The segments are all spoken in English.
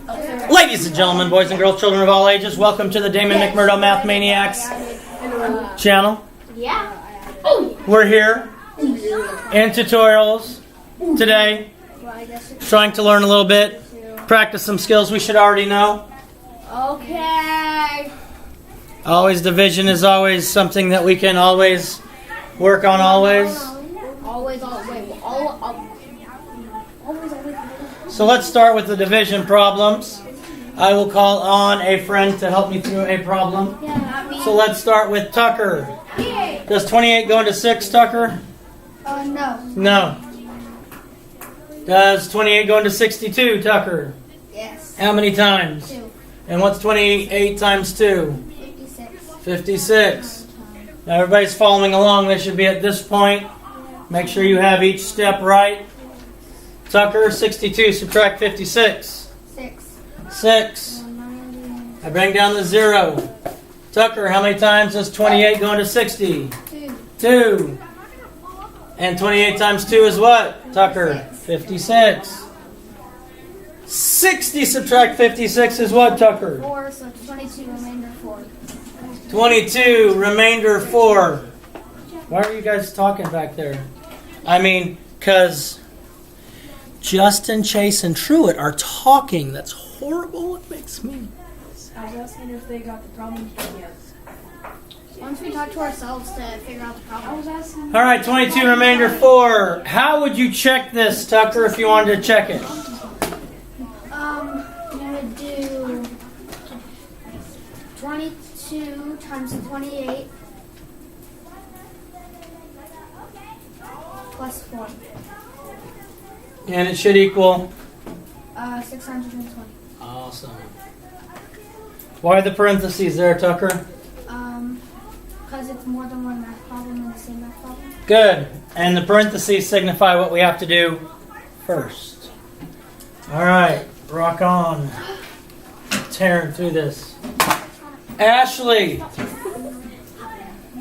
Ladies and gentlemen, boys and girls, children of all ages, welcome to the Damon McMurdo Math Maniacs channel. Yeah. We're here in tutorials today, trying to learn a little bit, practice some skills we should already know. Okay. Always division is always something that we can always work on always. Always. So let's start with the division problems. I will call on a friend to help me through a problem. So let's start with Tucker. Does 28 go into 6, Tucker? No. No. Does 28 go into 62, Tucker? Yes. How many times? 2. And what's 28 times 2? 56. 56. Now everybody's following along. They should be at this point. Make sure you have each step right. Tucker, 62, subtract 56. 6. 6. I bring down the 0. Tucker, how many times does 28 go into 60? 2. 2. And 28 times 2 is what, Tucker? 56. 60 subtract 56 is what, Tucker? 4, so 22, remainder 4. 22, remainder 4. Why are you guys talking back there? I mean, because Justin, Chase, and Truett are talking. That's horrible. It makes me... I was asking if they got the problem yet. Once we talk to ourselves to figure out the I problem. was asking. All right, 22, remainder 4. How would you check this, Tucker, if you wanted to check it? You would do 22 times 28 plus 4. And it should equal... 620. Awesome. Why are the parentheses there, Tucker? Because it's more than one math problem in the same math problem. Good. And the parentheses signify what we have to do first. All right. Rock on. Tearing through this. Ashley.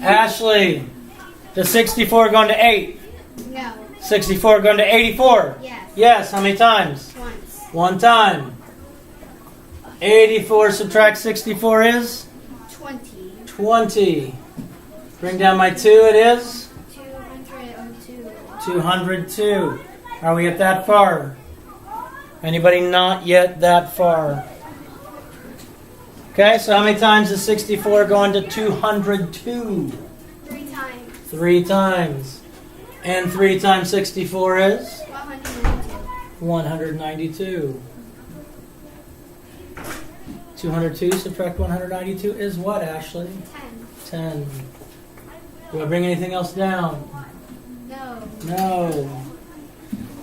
Ashley. Does 64 go into 8? No. 64 go into 84? Yes. Yes. How many times? Once. 1 time. 84 subtract 64 is? 20. 20. Bring down my 2, it is? 202. 202. Are we at that far? Anybody not yet that far? Okay, so how many times does 64 go into 202? 3 times. 3 times. And 3 times 64 is? 192. 192. 202 subtract 192 is what, Ashley? 10. 10. Do I bring anything else down? No. No.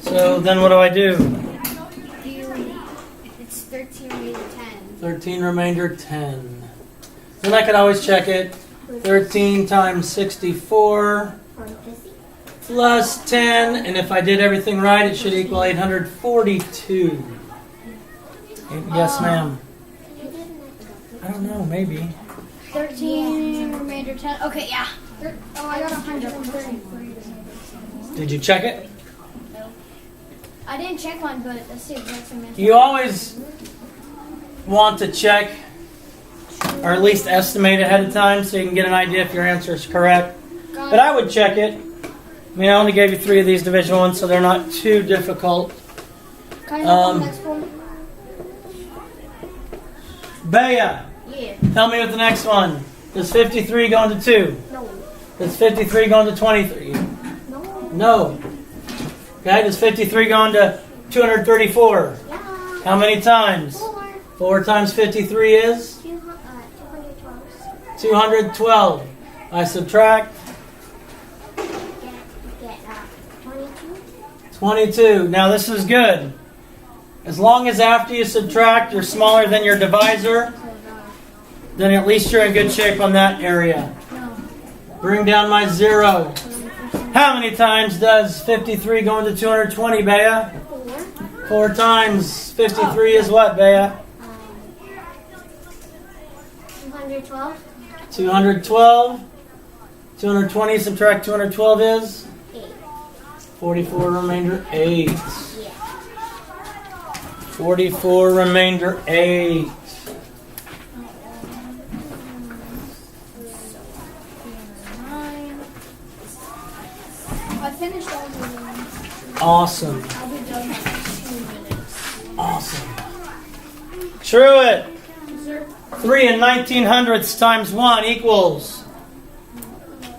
So then what do I do? It's 13 remainder 10. 13 remainder 10. Then I could always check it. 13 times 64 plus 10. And if I did everything right, it should equal 842. Yes, ma'am. I don't know, maybe. 13 remainder 10. Okay, yeah. Oh, I got 130. Did you check it? I didn't check one, but let's see if that's a mess. You always want to check, or at least estimate ahead of time, so you can get an idea if your answer is correct. But I would check it. I mean, I only gave you 3 of these division ones, so they're not too difficult. Can I have the next one? Bea, Yeah. help me with the next one. Does 53 go into 2? No. Does 53 go into 23? No. No. Okay, does 53 go into 234? Yeah. How many times? 4. 4 times 53 is? 212. 212. I subtract Get 22. 22. Now this is good. As long as after you subtract you're smaller than your divisor, then at least you're in good shape on that area. No. Bring down my 0. How many times does 53 go into 220, Bea? 4. 4 times 53 is what, Bea? 212. 212. 220 subtract 212 is? 8. 44 remainder 8. Yeah. 44, remainder 8. I finished all the ones. Awesome. I'll be done in 2 minutes. Awesome. Truett. Sir? 3 and 1900ths times 1 equals.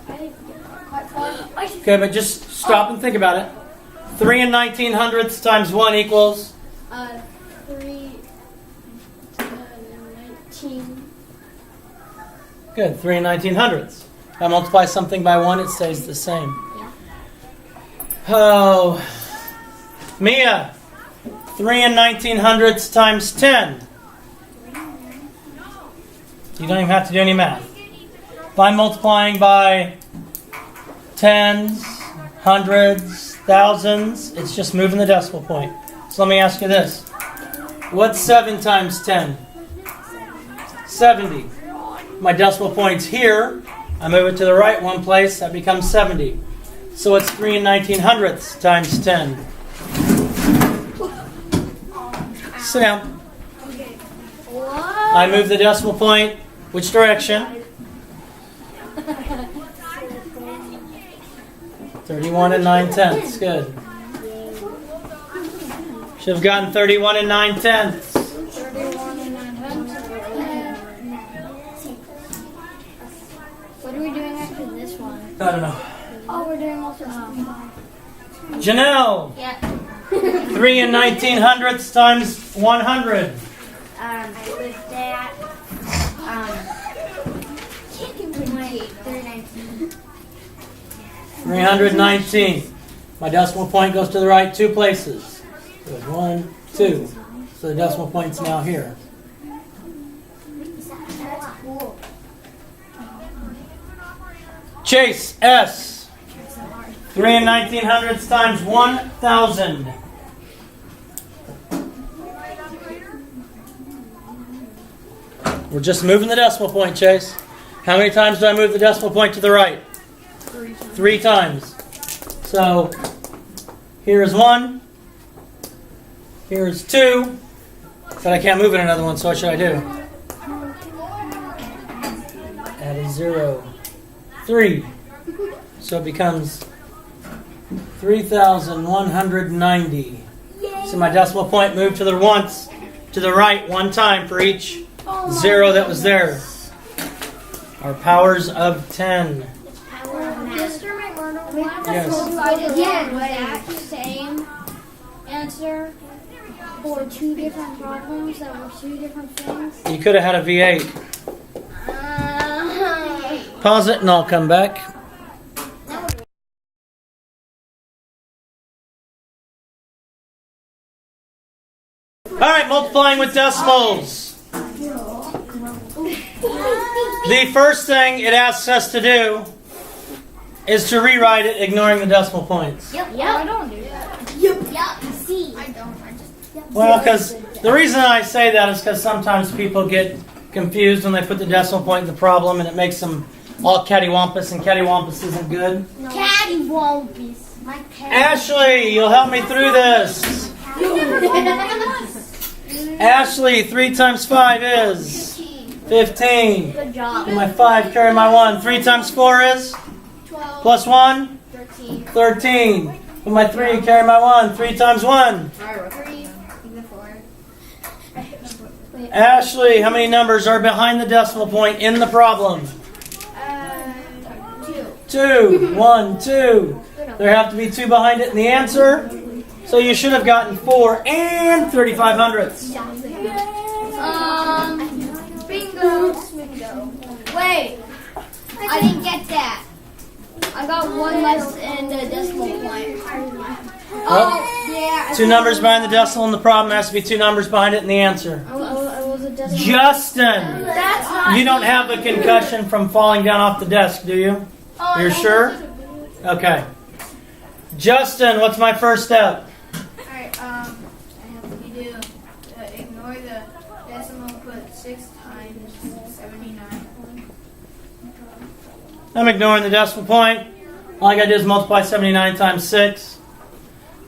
I didn't get quite far. Okay, but just stop and think about it. 3 and 1900ths times 1 equals. 3, 19. Good, 3 and 1900ths. If I multiply something by 1, it stays the same. Yeah. Oh, Mia. 3 and 1900ths times 10. You don't even have to do any math. If I'm multiplying by tens, hundreds, thousands, it's just moving the decimal point. So let me ask you this. What's 7 times 10? 70. My decimal point's here. I move it to the right one place. That becomes 70. So it's 3 and 1900ths times 10. Sit down. I move the decimal point. Which direction? 31 and 9/10. Good. Should have gotten 31 and 9/10. 31 and 900. What are we doing after this one? I don't know. Oh, we're doing also. Janelle. Yeah. 3 and 1900ths times 100. With that, 319. 319. My decimal point goes to the right 2 places. Good. 1, 2. So the decimal point's now here. That's cool. Chase S. 3 and 1900ths times 1,000. We're just moving the decimal point, Chase. How many times do I move the decimal point to the right? 3 times. So here's 1. Here's 2. But I can't move it another one, so what should I do? Add a 0. 3. So it becomes 3,190. So my decimal point moved to the right 1 time for each 0 that was there. Our powers of 10. Mr. McMurdo, Yes. I did that same answer for 2 different problems that were 2 different things. You could have had a V8. Pause it and I'll come back. Alright, multiplying with decimals. The first thing it asks us to do is to rewrite it ignoring the decimal points. Yep. I don't do that. Yep. See. I don't. I just. Well, because the reason I say that is because sometimes people get confused when they put the decimal point in the problem and it makes them all cattywampus, and cattywampus isn't good. No. Cattywampus. My cat. Ashley, you'll help me through this. Ashley, 3 times 5 is 15. Good job. And my 5 carry my 1. 3 times 4 is 12. plus 1, 13. 13. And my 3 carry my 1. 3 times 1. 3. 4. Ashley, how many numbers are behind the decimal point in the problem? 2. 2. 1, 2. There have to be 2 behind it in the answer. So you should have gotten 4 and 35 hundredths. Bingo. Wait. I didn't get that. I got 1 less in the decimal point. Well, Yeah. 2 numbers behind the decimal in the problem has to be 2 numbers behind it in the answer. I was a decimal. Justin, That's not. you don't have a concussion from falling down off the desk, do you? Oh, You're sure? Okay. Justin, what's my first step? Alright, you do ignore the decimal, put 6 times 79. I'm ignoring the decimal point. All I gotta do is multiply 79 times 6.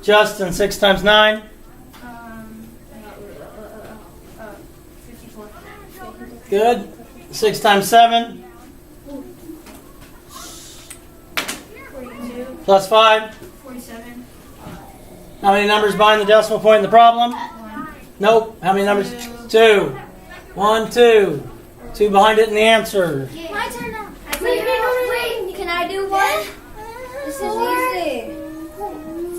Justin, 6 times 9. Good. 6 times 7. 42. Plus 5. 47. How many numbers behind the decimal point in the problem? 1. Nope. How many numbers? 2. 1, 2. 2 behind it in the answer. My turn now. Wait. Can I do one? This is easy.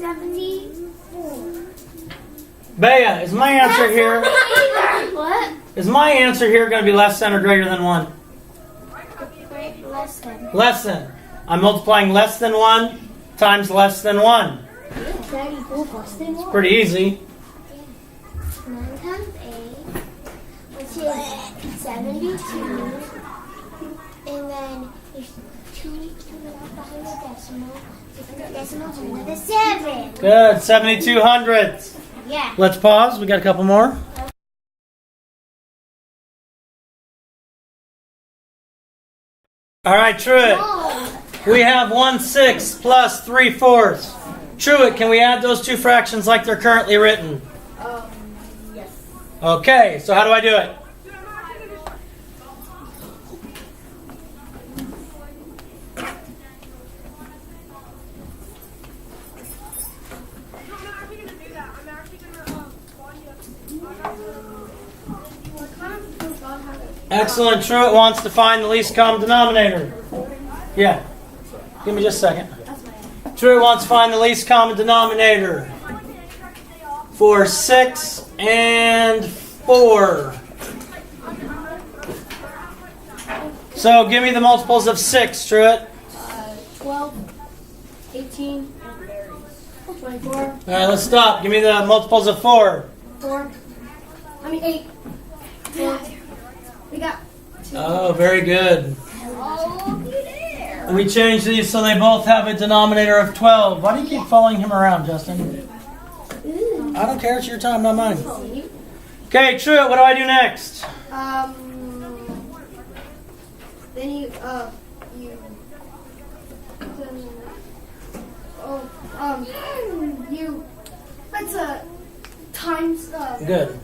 74. Bea, is my answer here? What? Is my answer here going to be less than or greater than 1? Less than. Less than. I'm multiplying less than 1 times less than 1. It's pretty easy. 9 times 8, which is 72. And then there's 2 behind the decimal. So the decimal point of the 7. Good. 72 hundredths. Yeah. Let's pause. We got a couple more. All right, Truett. Oh. We have 1/6 plus 3/4. Truett, can we add those two fractions like they're currently written? Yes. Okay, so how do I do it? Excellent. Truett wants to find the least common denominator. Yeah. Give me just a second. Truett wants to find the least common denominator for 6 and 4. So give me the multiples of 6, Truett. 12, 18, 24, All right, let's stop. Give me the multiples of 4. 8. We got Oh, very good. oh, there. And we change these so they both have a denominator of 12. Why do you keep following him around, Justin? I don't care. It's your time, not mine. Okay, Truett, what do I do next? Then you that's a times Good.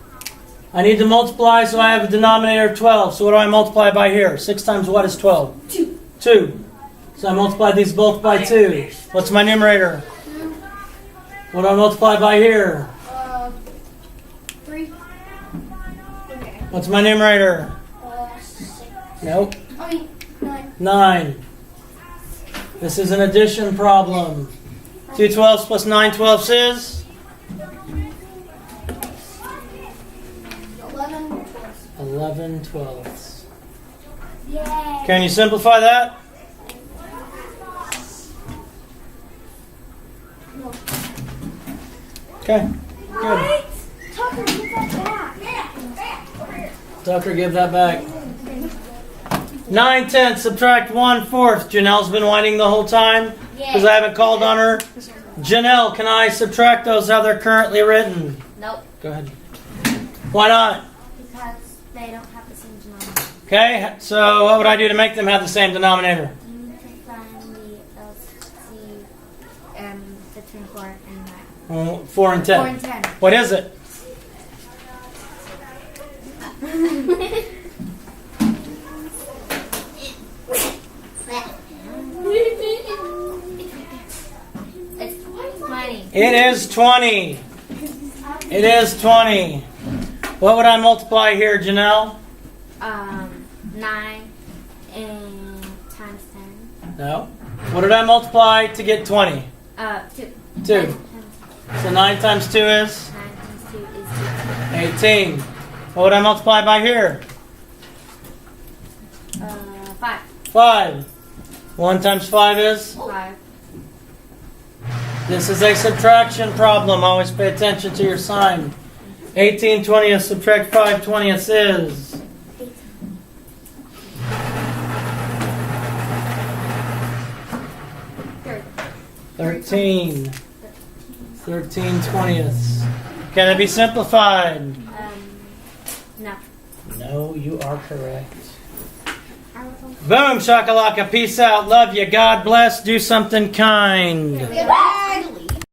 I need to multiply, so I have a denominator of 12. So what do I multiply by here? 6 times what is 12? 2. 2. So I multiply these both by 2. What's my numerator? What do I multiply by here? 3. Okay. What's my numerator? 6. Nope. 9. 9. This is an addition problem. 2 twelfths plus 9 twelfths is? 11. 11 twelfths. Yay. Can you simplify that? Okay, good. Tucker, give that back. Tucker, give that back. 9/10, subtract 1/4. Janelle's been whining the whole time because I haven't called on her. Janelle, can I subtract those how they're currently written? Nope. Go ahead. Why not? Because they don't have the same denominator. Okay, so what would I do to make them have the same denominator? You need to find the LC between 4 and 9. 4 and 10. 4 and 10. What is it? It's 20. It is 20. It is 20. What would I multiply here, Janelle? 9 and times 10. No. What did I multiply to get 20? 2. 2. So 9 times 2 is? 9 times 2 is 18. What would I multiply by here? 5. 5. 1 times 5 is? 5. This is a subtraction problem. Always pay attention to your sign. 18 20ths subtract 5 20ths is? 13. 13 20ths. Can it be simplified? No. No, you are correct. Boom, shakalaka. Peace out. Love you. God bless. Do something kind. Goodbye.